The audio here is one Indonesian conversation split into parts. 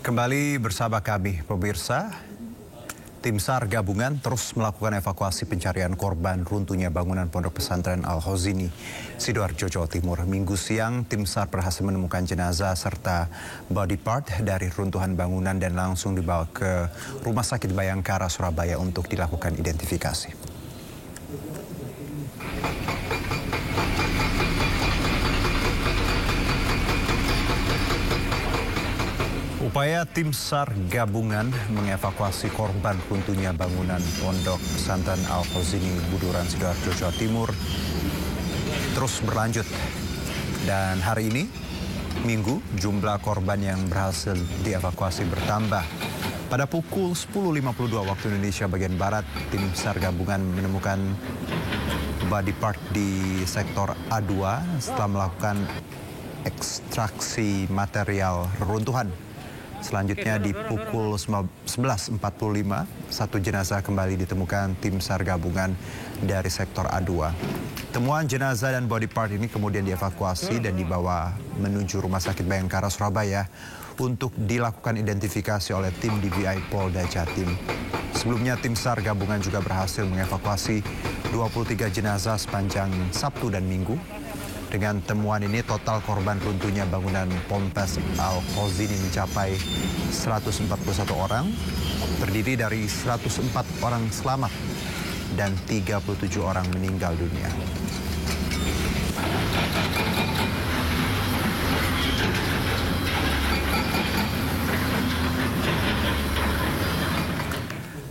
Kembali bersama kami, pemirsa. Tim SAR gabungan terus melakukan evakuasi pencarian korban runtuhnya bangunan Pondok Pesantren Al-Khozini, Sidoarjo, Jawa Timur. Minggu siang, tim SAR berhasil menemukan jenazah serta body part dari runtuhan bangunan dan langsung dibawa ke Rumah Sakit Bayangkara, Surabaya untuk dilakukan identifikasi. Upaya tim SAR gabungan mengevakuasi korban runtuhnya bangunan Pondok Pesantren Al-Khozini, Buduran, Sidoarjo, Jawa Timur terus berlanjut. Dan hari ini, Minggu, jumlah korban yang berhasil dievakuasi bertambah. Pada pukul 10.52 waktu Indonesia bagian Barat, tim SAR gabungan menemukan body part di sektor A2 setelah melakukan ekstraksi material reruntuhan. Selanjutnya di pukul 11.45, satu jenazah kembali ditemukan tim SAR gabungan dari sektor A2. Temuan jenazah dan body part ini kemudian dievakuasi dan dibawa menuju Rumah Sakit Bayangkara, Surabaya untuk dilakukan identifikasi oleh tim DVI Polda Jatim. Sebelumnya tim SAR gabungan juga berhasil mengevakuasi 23 jenazah sepanjang Sabtu dan Minggu. Dengan temuan ini, total korban runtuhnya bangunan Ponpes Al-Khozini mencapai 141 orang, terdiri dari 104 orang selamat dan 37 orang meninggal dunia.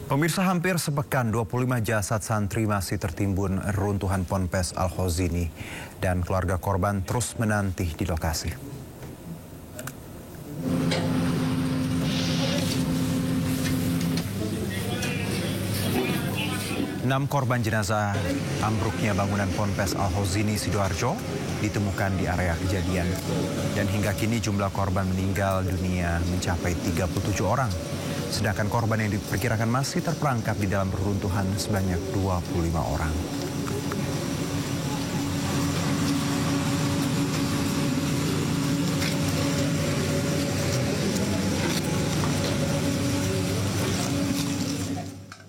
Pemirsa, hampir sepekan 25 jasad santri masih tertimbun runtuhan Ponpes Al-Khozini dan keluarga korban terus menanti di lokasi. 6 korban jenazah ambruknya bangunan Ponpes Al-Khozini, Sidoarjo ditemukan di area kejadian. Dan hingga kini jumlah korban meninggal dunia mencapai 37 orang. Sedangkan korban yang diperkirakan masih terperangkap di dalam reruntuhan sebanyak 25 orang.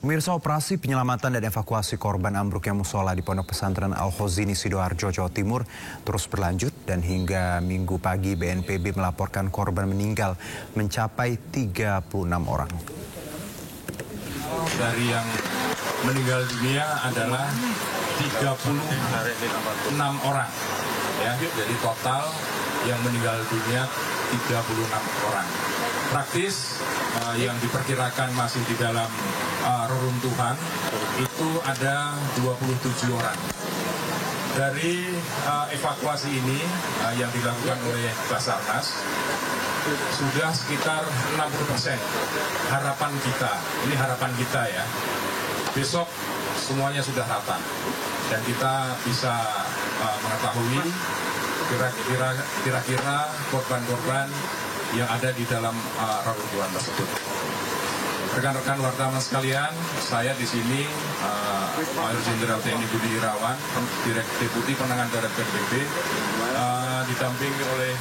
Pemirsa, operasi penyelamatan dan evakuasi korban ambruknya musola di Pondok Pesantren Al-Khozini, Sidoarjo, Jawa Timur terus berlanjut dan hingga Minggu pagi BNPB melaporkan korban meninggal mencapai 36 orang. Dari yang meninggal dunia adalah 36 orang. Ya, jadi total yang meninggal dunia 36 orang. Praktis yang diperkirakan masih di dalam reruntuhan itu ada 27 orang. Dari evakuasi ini yang dilakukan oleh Basarnas sudah sekitar 60%. Harapan kita, ini harapan kita ya, besok semuanya sudah rata dan kita bisa mengetahui kira-kira korban-korban yang ada di dalam reruntuhan tersebut. Rekan-rekan wartawan sekalian, saya di sini Mayor Jenderal TNI Budi Irawan, Deputi Penanganan Darurat BNPB, didampingi oleh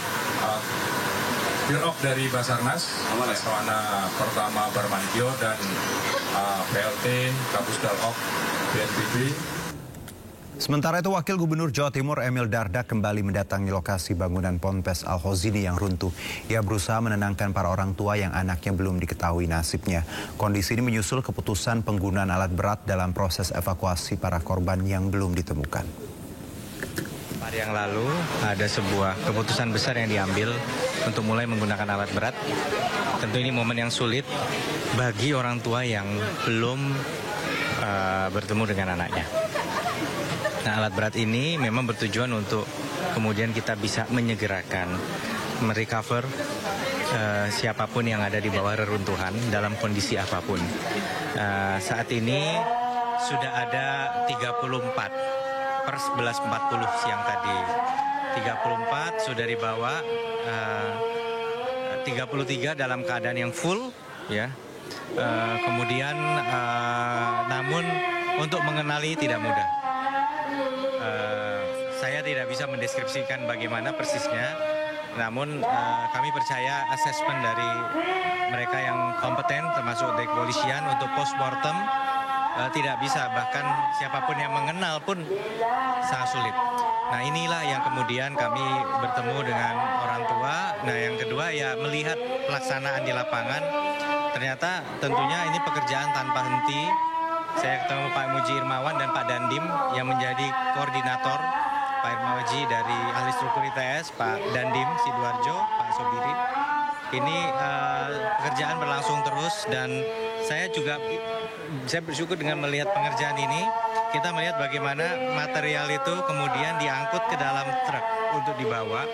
Dirok dari Basarnas, Laksamana Pertama Barmantio dan PLT Kapus Dalop BNPB. Sementara itu, Wakil Gubernur Jawa Timur Emil Dardak kembali mendatangi lokasi bangunan Ponpes Al-Khozini yang runtuh. Ia berusaha menenangkan para orang tua yang anaknya belum diketahui nasibnya. Kondisi ini menyusul keputusan penggunaan alat berat dalam proses evakuasi para korban yang belum ditemukan. Hari yang lalu ada sebuah keputusan besar yang diambil untuk mulai menggunakan alat berat. Tentu ini momen yang sulit bagi orang tua yang belum bertemu dengan anaknya. Nah, alat berat ini memang bertujuan untuk kemudian kita bisa menyegerakan, merecover siapapun yang ada di bawah reruntuhan dalam kondisi apapun. Saat ini sudah ada 34 per 11.40 siang tadi. 34 sudah dibawa, 33 dalam keadaan yang full, ya. Kemudian namun untuk mengenali tidak mudah. Saya tidak bisa mendeskripsikan bagaimana persisnya Namun kami percaya asesmen dari mereka yang kompeten termasuk dari kepolisian untuk postmortem tidak bisa, bahkan siapapun yang mengenal pun sangat sulit. Nah inilah yang kemudian kami bertemu dengan orang tua. Nah yang kedua ya melihat pelaksanaan di lapangan, ternyata tentunya ini pekerjaan tanpa henti. Saya ketemu Pak Muji Irmawan dan Pak Dandim yang menjadi koordinator, Pak Irmawaji dari ahli struktur ITS, Pak Dandim Sidoarjo, Pak Sobiri. Ini pekerjaan berlangsung terus dan saya bersyukur dengan melihat pengerjaan ini. Kita melihat bagaimana material itu kemudian diangkut ke dalam truk untuk dibawa.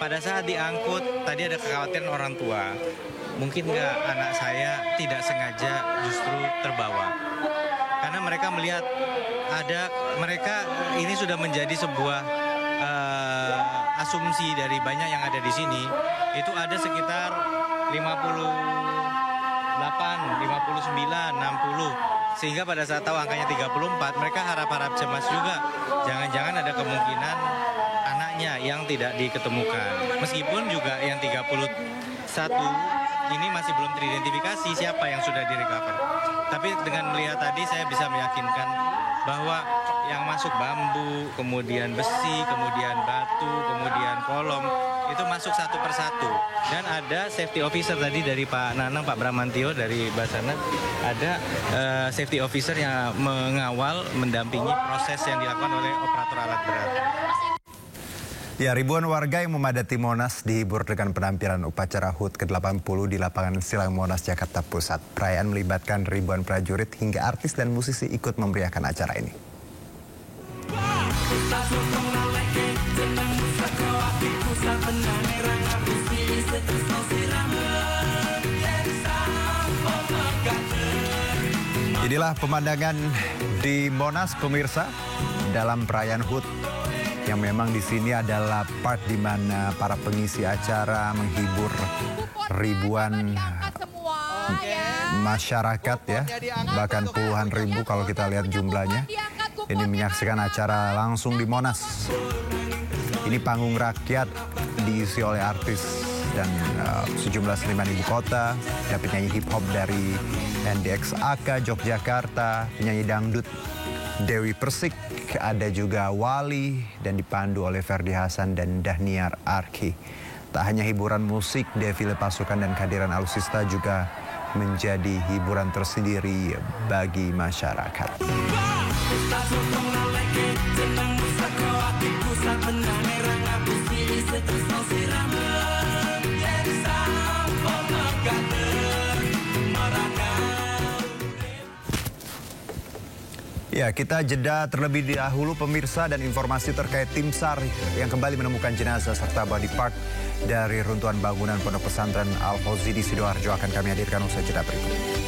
Pada saat diangkut, tadi ada kekhawatiran orang tua. Mungkin nggak anak saya tidak sengaja justru terbawa. Karena mereka melihat ini sudah menjadi sebuah asumsi dari banyak yang ada di sini. Itu ada sekitar 58, 59, 60. Sehingga pada saat tahu angkanya 34, mereka harap-harap cemas juga. Jangan-jangan ada kemungkinan anaknya yang tidak diketemukan. Meskipun juga yang 31 ini masih belum teridentifikasi siapa yang sudah direcover. Tapi dengan melihat tadi saya bisa meyakinkan bahwa yang masuk bambu, kemudian besi, kemudian batu, kemudian kolom, itu masuk satu persatu. Dan ada safety officer tadi dari Pak Nanang, Pak Bramantio dari Basarnas, ada safety officer yang mengawal, mendampingi proses yang dilakukan oleh operator alat berat. Ya, ribuan warga yang memadati Monas dihibur dengan penampilan upacara HUT ke-80 di lapangan Silang Monas, Jakarta Pusat. Perayaan melibatkan ribuan prajurit hingga artis dan musisi ikut memeriahkan acara ini. Inilah pemandangan di Monas, pemirsa, dalam perayaan HUT, yang memang di sini adalah part di mana para pengisi acara menghibur ribuan masyarakat ya, bahkan puluhan ribu kalau kita lihat jumlahnya. Ini menyaksikan acara langsung di Monas. Ini panggung rakyat diisi oleh artis dan sejumlah seniman ibu kota, ada penyanyi hip hop dari NDXAK Yogyakarta, penyanyi dangdut Dewi Persik, ada juga Wali dan dipandu oleh Ferdi Hasan dan Dhaniar Arki. Tak hanya hiburan musik, defile pasukan dan kehadiran alutsista juga menjadi hiburan tersendiri bagi masyarakat. Ya, kita jeda terlebih dahulu pemirsa, dan informasi terkait tim SAR yang kembali menemukan jenazah serta body part dari runtuhan bangunan Pondok Pesantren Al-Fauzi di Sidoarjo akan kami hadirkan usai jeda berikut.